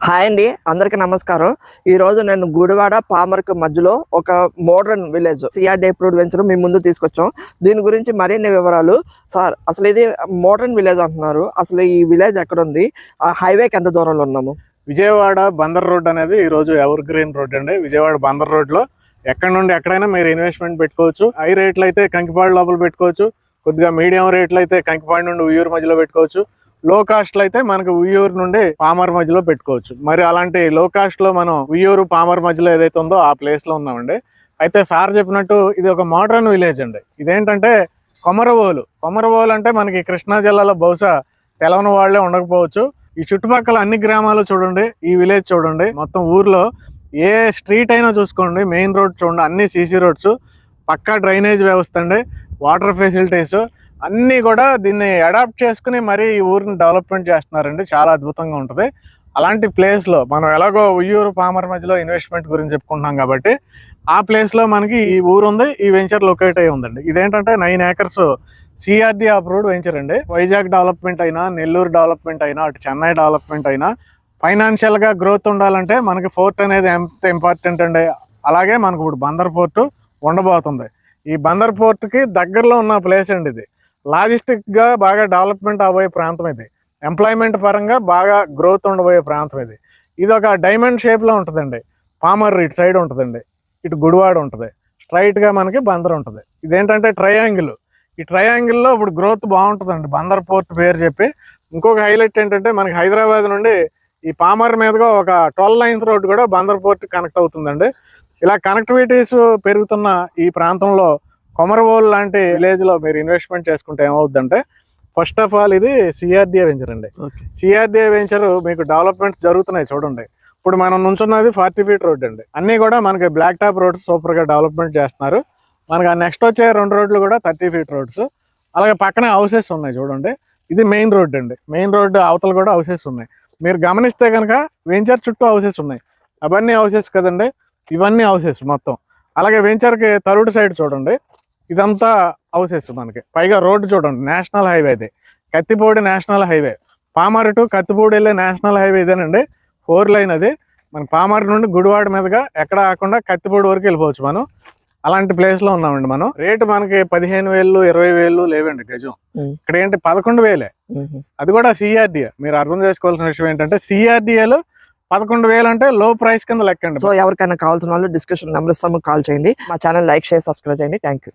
Hi అండి, అందరికీ నమస్కారం. ఈ రోజు నేను గుడివాడ పామర్కు మధ్యలో ఒక modern village CRD approved venture మీ ముందు తీసుకొచ్చాం. దీని గురించి మరిన్ని వివరాలు. సార్, అసలు ఇది మోడర్న్ విలేజ్ అంటున్నారు, అసలు ఈ విలేజ్ ఎక్కడ ఉంది, ఆ హైవేకి ఎంత దూరంలో ఉన్నాము? విజయవాడ బందర్ రోడ్ అనేది ఈ రోజు ఎవర్ గ్రీన్ రోడ్ అండి. విజయవాడ బందర్ రోడ్ లో ఎక్కడ నుండి ఎక్కడైనా మీరు ఇన్వెస్ట్మెంట్ పెట్టుకోవచ్చు. హై రేట్లు అయితే కంకిపాడు లోపల పెట్టుకోవచ్చు, కొద్దిగా మీడియం రేట్లు అయితే కంకిపాడు నుండి ఉయ్యూరు మధ్యలో పెట్టుకోవచ్చు, లో కాస్ట్ లో అయితే మనకు ఉయ్యూరు నుండి పామర్ మధ్యలో పెట్టుకోవచ్చు. మరి అలాంటి లో కాస్ట్ లో మనం ఉయ్యూరు పామర్ మధ్యలో ఏదైతే ఉందో ఆ ప్లేస్ లో ఉన్నామండి. అయితే సార్ చెప్పినట్టు ఇది ఒక మోడర్న్ విలేజ్ అండి. ఇదేంటంటే కొమరవోలు అంటే మనకి కృష్ణా జిల్లాలో బహుశా తెలవని వాళ్లే ఉండకపోవచ్చు. ఈ చుట్టుపక్కల అన్ని గ్రామాలు చూడండి, ఈ విలేజ్ చూడండి, మొత్తం ఊర్లో ఏ స్ట్రీట్ అయినా చూసుకోండి, మెయిన్ రోడ్ చూడండి, అన్ని సీసీ రోడ్స్, పక్కా డ్రైనేజ్ వ్యవస్థ అండి, వాటర్ ఫెసిలిటీస్ అన్నీ కూడా దీన్ని అడాప్ట్ చేసుకుని మరీ ఈ ఊరిని డెవలప్మెంట్ చేస్తున్నారండి. చాలా అద్భుతంగా ఉంటుంది. అలాంటి ప్లేస్లో మనం ఎలాగో ఉయ్యూరు పామర్ మధ్యలో ఇన్వెస్ట్మెంట్ గురించి చెప్పుకుంటున్నాం కాబట్టి ఆ ప్లేస్లో మనకి ఈ ఊరు ఉంది, ఈ వెంచర్ లొకేట్ అయి ఉందండి. ఇదేంటంటే 9 acres సిఆర్డి అప్రూవ్డ్ వెంచర్ అండి. వైజాగ్ డెవలప్మెంట్ అయినా, నెల్లూరు డెవలప్మెంట్ అయినా, అటు చెన్నై డెవలప్మెంట్ అయినా ఫైనాన్షియల్గా గ్రోత్ ఉండాలంటే మనకి పోర్ట్ అనేది ఎంత ఇంపార్టెంట్ అండి. అలాగే మనకు ఇప్పుడు బందర్ పోర్టు ఉండబోతుంది. ఈ బందర్ పోర్టుకి దగ్గరలో ఉన్న ప్లేస్ అండి ఇది. లాజిస్టిక్గా బాగా డెవలప్మెంట్ అవబోయే ప్రాంతం ఇది. ఎంప్లాయ్మెంట్ పరంగా బాగా గ్రోత్ ఉండబోయే ప్రాంతం ఇది. ఇది ఒక డైమండ్ షేప్లో ఉంటుందండి. పామర్ ఇటు సైడ్ ఉంటుందండి, ఇటు గుడివాడ ఉంటుంది, స్ట్రైట్గా మనకి బందర్ ఉంటుంది. ఇదేంటంటే ట్రయాంగిల్. ఈ ట్రయాంగిల్లో ఇప్పుడు గ్రోత్ బాగుంటుందండి బందర్ పోర్ట్ పేరు చెప్పి. ఇంకొక హైలైట్ ఏంటంటే మనకి హైదరాబాద్ నుండి ఈ పామర్ మీదుగా ఒక 12 lanes రోడ్ కూడా బందర్ పోర్ట్ కనెక్ట్ అవుతుందండి. ఇలా కనెక్టివిటీస్ పెరుగుతున్న ఈ ప్రాంతంలో కొమరవోలు లాంటి విలేజ్లో మీరు ఇన్వెస్ట్మెంట్ చేసుకుంటే ఏమవుతుందంటే, ఫస్ట్ ఆఫ్ ఆల్ ఇది సిఆర్డిఏ వెంచర్ అండి. సిఆర్డిఏ వెంచర్ మీకు డెవలప్మెంట్స్ జరుగుతున్నాయి చూడండి. ఇప్పుడు మనం నుంచున్నది 40 feet రోడ్ అండి. అన్నీ కూడా మనకి బ్లాక్ టాప్ రోడ్స్ సూపర్గా డెవలప్మెంట్ చేస్తున్నారు. మనకి ఆ నెక్స్ట్ వచ్చే 2 రోడ్లు కూడా 30 feet రోడ్స్. అలాగే పక్కనే హౌసెస్ ఉన్నాయి చూడండి. ఇది మెయిన్ రోడ్ అండి. మెయిన్ రోడ్ అవతల కూడా హౌసెస్ ఉన్నాయి. మీరు గమనిస్తే కనుక వెంచర్ చుట్టూ హౌసెస్ ఉన్నాయి. అవన్నీ హౌసెస్ కదండి, ఇవన్నీ హౌసెస్ మొత్తం. అలాగే వెంచర్కి తరుడు సైడ్ చూడండి, ఇదంతా హౌసెస్ మనకి. పైగా రోడ్డు చూడండి, నేషనల్ హైవే అది, Kathipudi national highway. Pamarru to Kathipudi వెళ్ళే నేషనల్ హైవే ఇదేనండి, 4 lane అది. మన పామర్ నుండి గుడివాడ మీదుగా ఎక్కడ కాకుండా కత్తిపూడి వరకు వెళ్ళిపోవచ్చు మనం. అలాంటి ప్లేస్లో ఉన్నామండి మనం. రేటు మనకి 15,000 20,000 లేవండి గజం. ఇక్కడ ఏంటి 11,000. అది కూడా సిఆర్డిఏ. మీరు అర్థం చేసుకోవాల్సిన విషయం ఏంటంటే సిఆర్డిఏలో 11,000 అంటే లో ప్రైస్ కింద లెక్కండి. సో ఎవరికైనా కావాల్సిన వాళ్ళు డిస్క్రిప్షన్ నెంబర్ ఇస్తాము, కాల్ చేయండి. మా ఛానల్ లైక్, షేర్, సబ్స్క్రైబ్ చేయండి. Thank you.